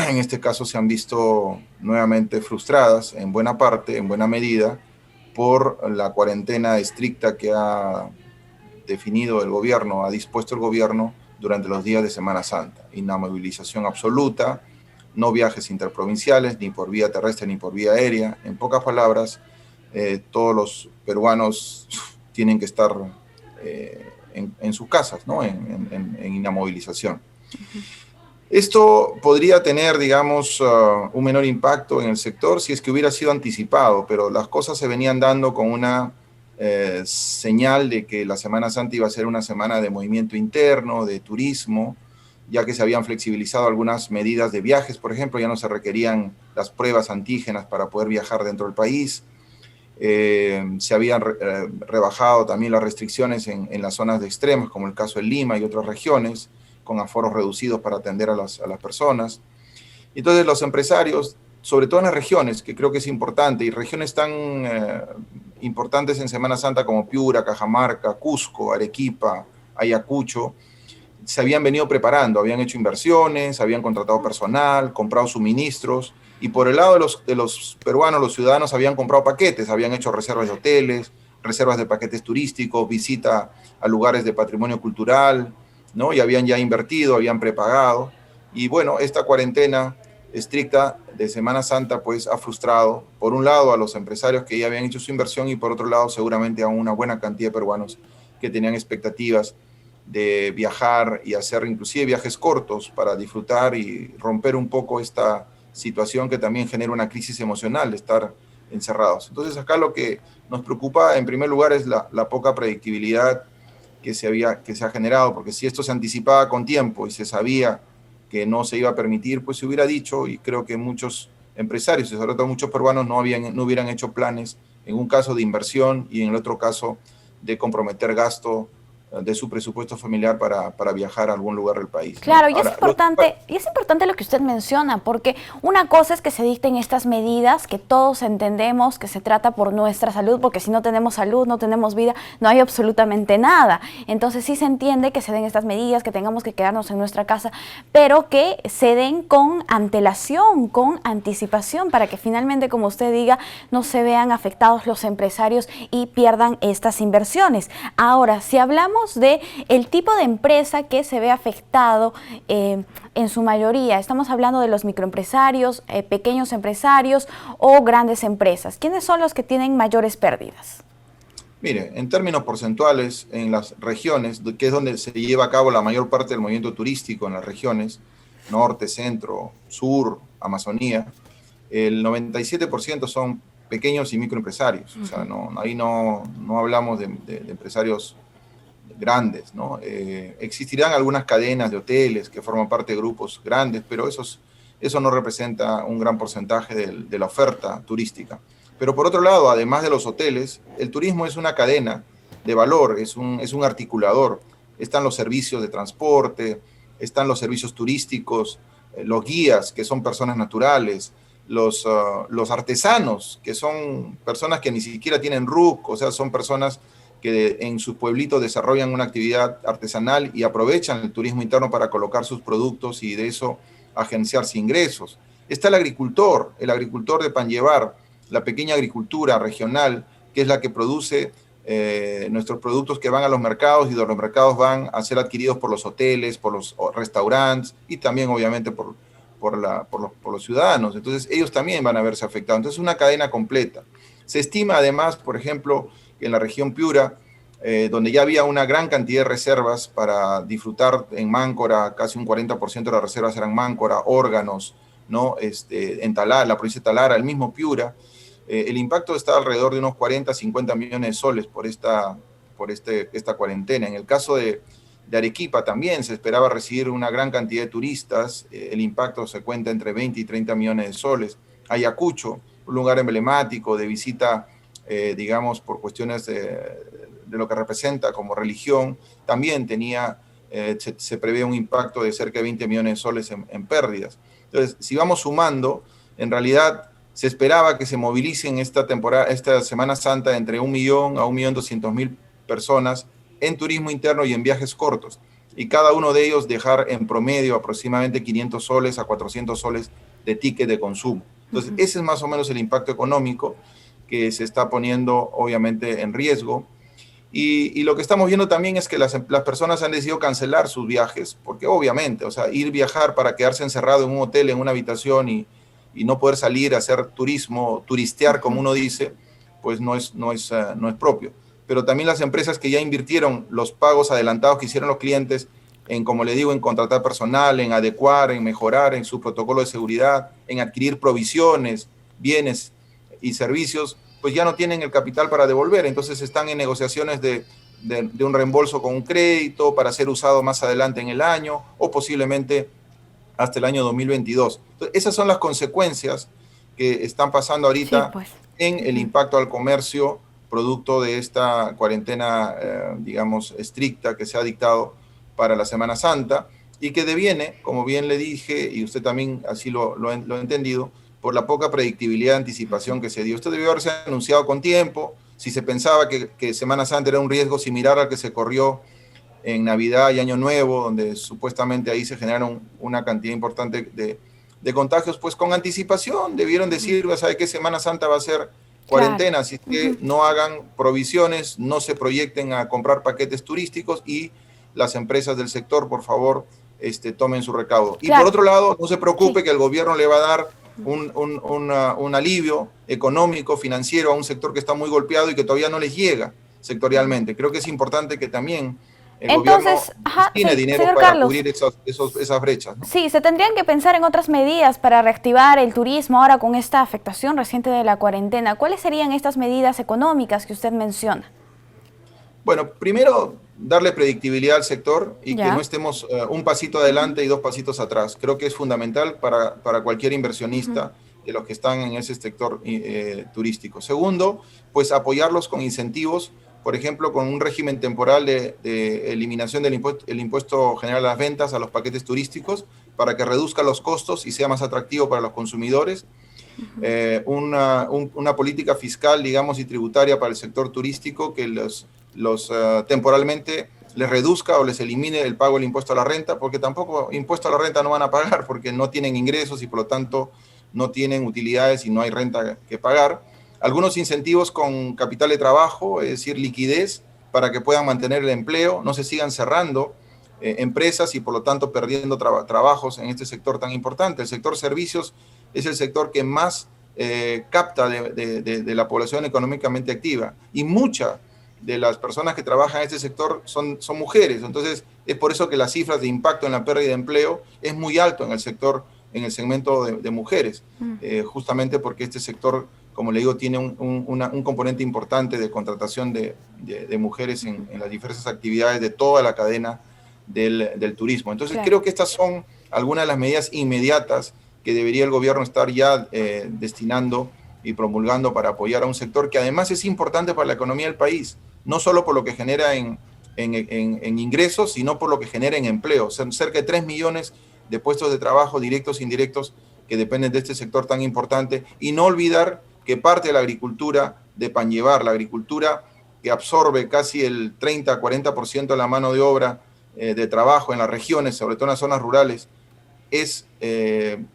en este caso se han visto nuevamente frustradas en buena parte, en buena medida, por la cuarentena estricta que ha definido el gobierno, ha dispuesto el gobierno durante los días de Semana Santa. Inamovilización absoluta, no viajes interprovinciales, ni por vía terrestre ni por vía aérea. En pocas palabras, todos los peruanos tienen que estar en sus casas, ¿no? en inamovilización. Esto podría tener, digamos, un menor impacto en el sector si es que hubiera sido anticipado, pero las cosas se venían dando con una señal de que la Semana Santa iba a ser una semana de movimiento interno, de turismo, ya que se habían flexibilizado algunas medidas de viajes, por ejemplo, ya no se requerían las pruebas antígenas para poder viajar dentro del país. Se habían rebajado también las restricciones en las zonas de extremas, como el caso de Lima y otras regiones, con aforos reducidos para atender a las personas. Entonces los empresarios, sobre todo en las regiones, que creo que es importante, y regiones tan importantes en Semana Santa como Piura, Cajamarca, Cusco, Arequipa, Ayacucho, se habían venido preparando, habían hecho inversiones, habían contratado personal, comprado suministros, y por el lado de los peruanos, los ciudadanos habían comprado paquetes, habían hecho reservas de hoteles, reservas de paquetes turísticos, visita a lugares de patrimonio cultural, ¿no? Y habían ya invertido, habían prepagado. Y bueno, esta cuarentena estricta de Semana Santa pues ha frustrado, por un lado, a los empresarios que ya habían hecho su inversión y por otro lado, seguramente a una buena cantidad de peruanos que tenían expectativas de viajar y hacer inclusive viajes cortos para disfrutar y romper un poco esta situación que también genera una crisis emocional de estar encerrados. Entonces acá lo que nos preocupa en primer lugar es la poca predictibilidad que se ha generado, porque si esto se anticipaba con tiempo y se sabía que no se iba a permitir, pues se hubiera dicho, y creo que muchos empresarios, y sobre todo muchos peruanos, no hubieran hecho planes, en un caso de inversión y en el otro caso de comprometer gasto de su presupuesto familiar para viajar a algún lugar del país. Claro, ¿no? y es importante lo que usted menciona, porque una cosa es que se dicten estas medidas, que todos entendemos que se trata por nuestra salud, porque si no tenemos salud, no tenemos vida, no hay absolutamente nada. Entonces sí se entiende que se den estas medidas, que tengamos que quedarnos en nuestra casa, pero que se den con antelación, con anticipación, para que finalmente, como usted diga, no se vean afectados los empresarios y pierdan estas inversiones. Ahora, si hablamos de el tipo de empresa que se ve afectado en su mayoría, estamos hablando de los microempresarios, pequeños empresarios o grandes empresas. ¿Quiénes son los que tienen mayores pérdidas? Mire, en términos porcentuales, en las regiones, que es donde se lleva a cabo la mayor parte del movimiento turístico, en las regiones norte, centro, sur, Amazonía, el 97% son pequeños y microempresarios. O sea, ahí no hablamos de empresarios grandes, ¿no? Existirán algunas cadenas de hoteles que forman parte de grupos grandes, pero eso no representa un gran porcentaje de la oferta turística. Pero por otro lado, además de los hoteles, el turismo es una cadena de valor, es un articulador. Están los servicios de transporte, están los servicios turísticos, los guías, que son personas naturales, los artesanos, que son personas que ni siquiera tienen RUC, o sea, son personas que en sus pueblitos desarrollan una actividad artesanal y aprovechan el turismo interno para colocar sus productos y de eso agenciarse ingresos. Está el agricultor de Panllevar, la pequeña agricultura regional, que es la que produce nuestros productos que van a los mercados y de los mercados van a ser adquiridos por los hoteles, por los restaurantes y también obviamente por los ciudadanos. Entonces ellos también van a verse afectados. Entonces es una cadena completa. Se estima además, por ejemplo, que en la región Piura, donde ya había una gran cantidad de reservas para disfrutar en Máncora, casi un 40% de las reservas eran Máncora, órganos, ¿no? En Talara, la provincia de Talara, el mismo Piura, el impacto está alrededor de unos 40, 50 millones de soles por esta cuarentena. En el caso de Arequipa también se esperaba recibir una gran cantidad de turistas, el impacto se cuenta entre 20 y 30 millones de soles. Ayacucho, un lugar emblemático de visita, digamos, por cuestiones de lo que representa como religión, también se prevé un impacto de cerca de 20 millones de soles en pérdidas. Entonces, si vamos sumando, en realidad se esperaba que se movilicen esta Semana Santa entre 1 millón a 1.200.000 personas en turismo interno y en viajes cortos, y cada uno de ellos dejar en promedio aproximadamente 500 soles a 400 soles de ticket de consumo. Entonces, ese es más o menos el impacto económico que se está poniendo obviamente en riesgo. Y lo que estamos viendo también es que las personas han decidido cancelar sus viajes, porque obviamente, o sea, viajar para quedarse encerrado en un hotel, en una habitación y no poder salir a hacer turismo, turistear como uno dice, pues no es propio. Pero también las empresas que ya invirtieron los pagos adelantados que hicieron los clientes en, como le digo, en contratar personal, en adecuar, en mejorar en su protocolo de seguridad, en adquirir provisiones, bienes y servicios, pues ya no tienen el capital para devolver. Entonces están en negociaciones de un reembolso con un crédito para ser usado más adelante en el año o posiblemente hasta el año 2022. Entonces, esas son las consecuencias que están pasando ahorita en el impacto al comercio producto de esta cuarentena, digamos, estricta que se ha dictado para la Semana Santa y que deviene, como bien le dije, y usted también así lo ha entendido, por la poca predictibilidad de anticipación que se dio. Esto debió haberse anunciado con tiempo. Si se pensaba que Semana Santa era un riesgo similar al que se corrió en Navidad y Año Nuevo, donde supuestamente ahí se generaron una cantidad importante de contagios, pues con anticipación debieron decir, ¿sabe qué? Semana Santa va a ser cuarentena, así que no hagan provisiones, no se proyecten a comprar paquetes turísticos y las empresas del sector, por favor, tomen su recaudo. Y por otro lado, no se preocupe que el gobierno le va a dar un alivio económico, financiero a un sector que está muy golpeado y que todavía no les llega sectorialmente. Creo que es importante que también el gobierno tiene dinero para Carlos, cubrir esas brechas, ¿no? Sí, se tendrían que pensar en otras medidas para reactivar el turismo ahora con esta afectación reciente de la cuarentena. ¿Cuáles serían estas medidas económicas que usted menciona? Bueno, primero, darle predictibilidad al sector y que no estemos un pasito adelante y 2 pasitos atrás. Creo que es fundamental para cualquier inversionista de los que están en ese sector turístico. Segundo, pues apoyarlos con incentivos, por ejemplo, con un régimen temporal de eliminación del impuesto general a las ventas a los paquetes turísticos para que reduzca los costos y sea más atractivo para los consumidores. Una política fiscal, digamos, y tributaria para el sector turístico que temporalmente les reduzca o les elimine el pago del impuesto a la renta, porque tampoco impuesto a la renta no van a pagar porque no tienen ingresos y por lo tanto no tienen utilidades y no hay renta que pagar. Algunos incentivos con capital de trabajo, es decir, liquidez para que puedan mantener el empleo, no se sigan cerrando empresas y por lo tanto perdiendo trabajos en este sector tan importante. El sector servicios es el sector que más capta de la población económicamente activa y mucha de las personas que trabajan en este sector son mujeres. Entonces es por eso que las cifras de impacto en la pérdida de empleo es muy alto en el sector, en el segmento de mujeres, justamente porque este sector, como le digo, tiene un componente importante de contratación de mujeres en las diversas actividades de toda la cadena del turismo. Entonces creo que estas son algunas de las medidas inmediatas que debería el gobierno estar ya destinando y promulgando para apoyar a un sector que además es importante para la economía del país, no solo por lo que genera en ingresos, sino por lo que genera en empleo. Son cerca de 3 millones de puestos de trabajo directos e indirectos que dependen de este sector tan importante. Y no olvidar que parte de la agricultura de Panllevar, la agricultura que absorbe casi el 30-40% de la mano de obra de trabajo en las regiones, sobre todo en las zonas rurales, es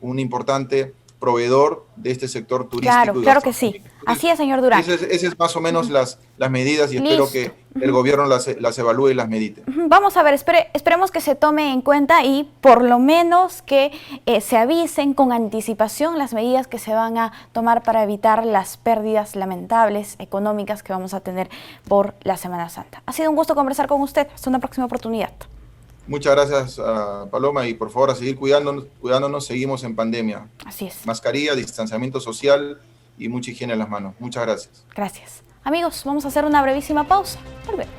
un importante proveedor de este sector turístico. Claro que sí. Así es, señor Durán. Esas es más o menos las medidas y espero que el gobierno las evalúe y las medite. Vamos a ver, esperemos que se tome en cuenta y por lo menos que se avisen con anticipación las medidas que se van a tomar para evitar las pérdidas lamentables económicas que vamos a tener por la Semana Santa. Ha sido un gusto conversar con usted. Hasta una próxima oportunidad. Muchas gracias, Paloma, y por favor a seguir cuidándonos, seguimos en pandemia. Así es. Mascarilla, distanciamiento social y mucha higiene en las manos. Muchas gracias. Gracias. Amigos, vamos a hacer una brevísima pausa. Volvemos.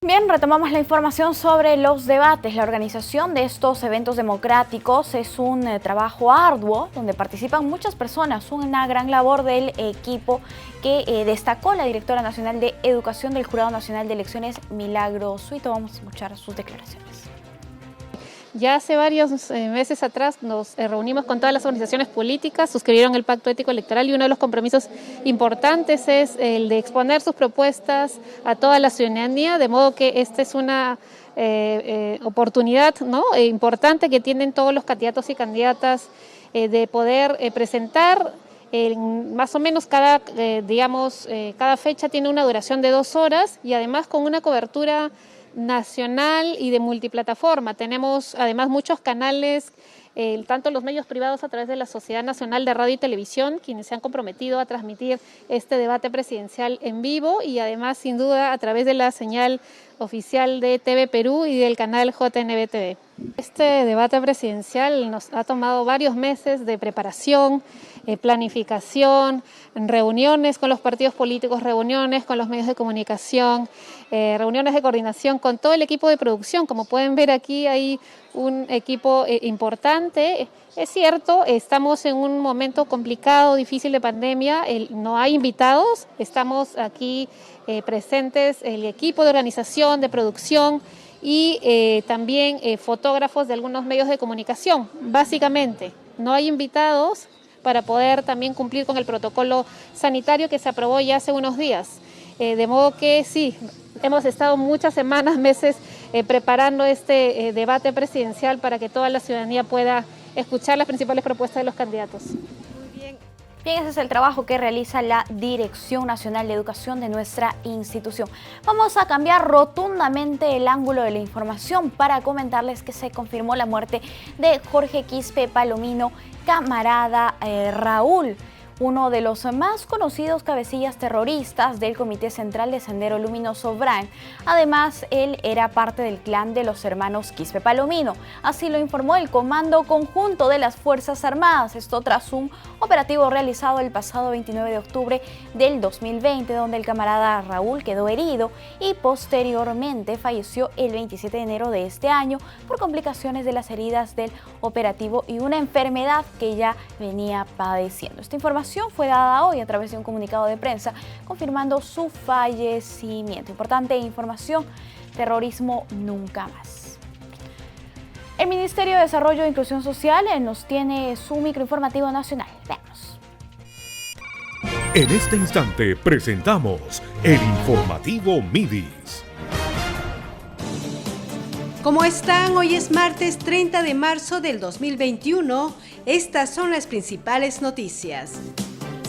Bien, retomamos la información sobre los debates. La organización de estos eventos democráticos es un trabajo arduo donde participan muchas personas, una gran labor del equipo que destacó la directora nacional de Educación del Jurado Nacional de Elecciones, Milagro Suito. Vamos a escuchar sus declaraciones. Ya hace varios meses atrás nos reunimos con todas las organizaciones políticas, suscribieron el Pacto Ético Electoral y uno de los compromisos importantes es el de exponer sus propuestas a toda la ciudadanía, de modo que esta es una oportunidad, ¿no?, importante que tienen todos los candidatos y candidatas de poder presentar. Más o menos cada fecha tiene una duración de 2 horas y además con una cobertura nacional y de multiplataforma. Tenemos además muchos canales, tanto los medios privados a través de la Sociedad Nacional de Radio y Televisión, quienes se han comprometido a transmitir este debate presidencial en vivo y además sin duda a través de la señal oficial de TV Perú y del canal JNB-TV. Este debate presidencial nos ha tomado varios meses de preparación, planificación, reuniones con los partidos políticos, reuniones con los medios de comunicación, reuniones de coordinación con todo el equipo de producción. Como pueden ver aquí hay un equipo importante. Es cierto, estamos en un momento complicado, difícil de pandemia, no hay invitados, estamos aquí presentes el equipo de organización, de producción y también fotógrafos de algunos medios de comunicación. Básicamente, no hay invitados para poder también cumplir con el protocolo sanitario que se aprobó ya hace unos días. De modo que sí, hemos estado muchas semanas, meses preparando este debate presidencial para que toda la ciudadanía pueda escuchar las principales propuestas de los candidatos. Bien, ese es el trabajo que realiza la Dirección Nacional de Educación de nuestra institución. Vamos a cambiar rotundamente el ángulo de la información para comentarles que se confirmó la muerte de Jorge Quispe Palomino, camarada Raúl, uno de los más conocidos cabecillas terroristas del Comité Central de Sendero Luminoso BRAN. Además, él era parte del clan de los hermanos Quispe Palomino. Así lo informó el Comando Conjunto de las Fuerzas Armadas. Esto tras un operativo realizado el pasado 29 de octubre del 2020, donde el camarada Raúl quedó herido y posteriormente falleció el 27 de enero de este año por complicaciones de las heridas del operativo y una enfermedad que ya venía padeciendo. Esta información fue dada hoy a través de un comunicado de prensa confirmando su fallecimiento. Importante información, terrorismo nunca más. El Ministerio de Desarrollo e Inclusión Social nos tiene su microinformativo nacional. Veamos. En este instante presentamos el informativo Midis. ¿Cómo están? Hoy es martes 30 de marzo del 2021. Estas son las principales noticias.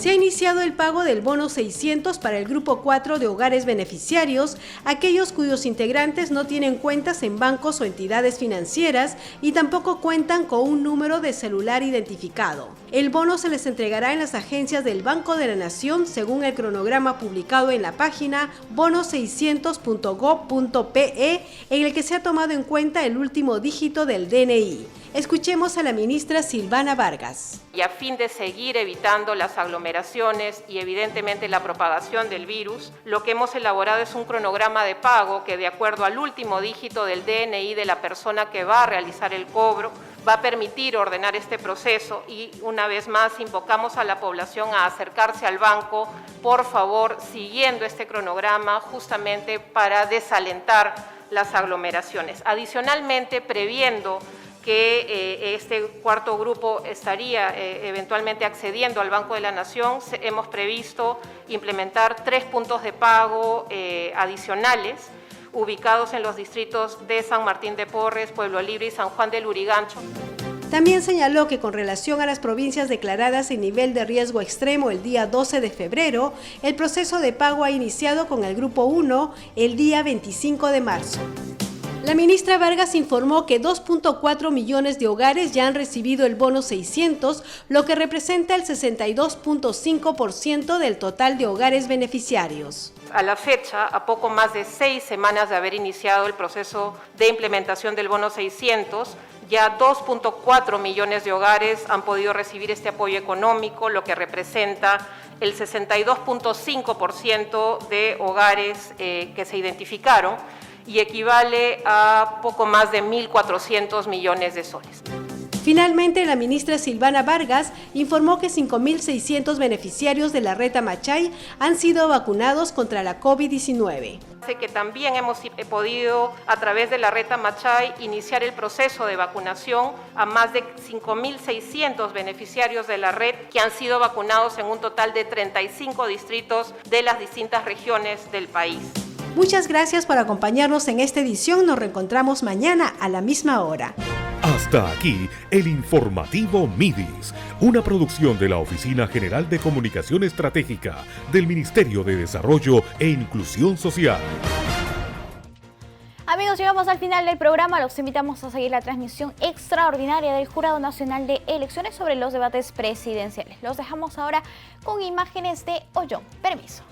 Se ha iniciado el pago del bono 600 para el grupo 4 de hogares beneficiarios, aquellos cuyos integrantes no tienen cuentas en bancos o entidades financieras y tampoco cuentan con un número de celular identificado. El bono se les entregará en las agencias del Banco de la Nación según el cronograma publicado en la página bono600.gov.pe, en el que se ha tomado en cuenta el último dígito del DNI. Escuchemos a la ministra Silvana Vargas. Y a fin de seguir evitando las aglomeraciones y evidentemente la propagación del virus, lo que hemos elaborado es un cronograma de pago que, de acuerdo al último dígito del DNI de la persona que va a realizar el cobro, va a permitir ordenar este proceso y una vez más invocamos a la población a acercarse al banco, por favor, siguiendo este cronograma justamente para desalentar las aglomeraciones. Adicionalmente, previendo que este cuarto grupo estaría eventualmente accediendo al Banco de la Nación, hemos previsto implementar 3 puntos de pago adicionales ubicados en los distritos de San Martín de Porres, Pueblo Libre y San Juan del Lurigancho. También señaló que con relación a las provincias declaradas en nivel de riesgo extremo el día 12 de febrero, el proceso de pago ha iniciado con el Grupo 1 el día 25 de marzo. La ministra Vargas informó que 2.4 millones de hogares ya han recibido el bono 600, lo que representa el 62.5% del total de hogares beneficiarios. A la fecha, a poco más de 6 semanas de haber iniciado el proceso de implementación del bono 600, ya 2.4 millones de hogares han podido recibir este apoyo económico, lo que representa el 62.5% de hogares que se identificaron. y equivale a poco más de 1.400 millones de soles. Finalmente, la ministra Silvana Vargas informó que 5.600 beneficiarios de la Red Amachay han sido vacunados contra la COVID-19. Que también hemos podido, a través de la Red Amachay, iniciar el proceso de vacunación a más de 5.600 beneficiarios de la red que han sido vacunados en un total de 35 distritos de las distintas regiones del país. Muchas gracias por acompañarnos en esta edición. Nos reencontramos mañana a la misma hora. Hasta aquí el informativo Midis, una producción de la Oficina General de Comunicación Estratégica del Ministerio de Desarrollo e Inclusión Social. Amigos, llegamos al final del programa. Los invitamos a seguir la transmisión extraordinaria del Jurado Nacional de Elecciones sobre los debates presidenciales. Los dejamos ahora con imágenes de Ollón. Permiso.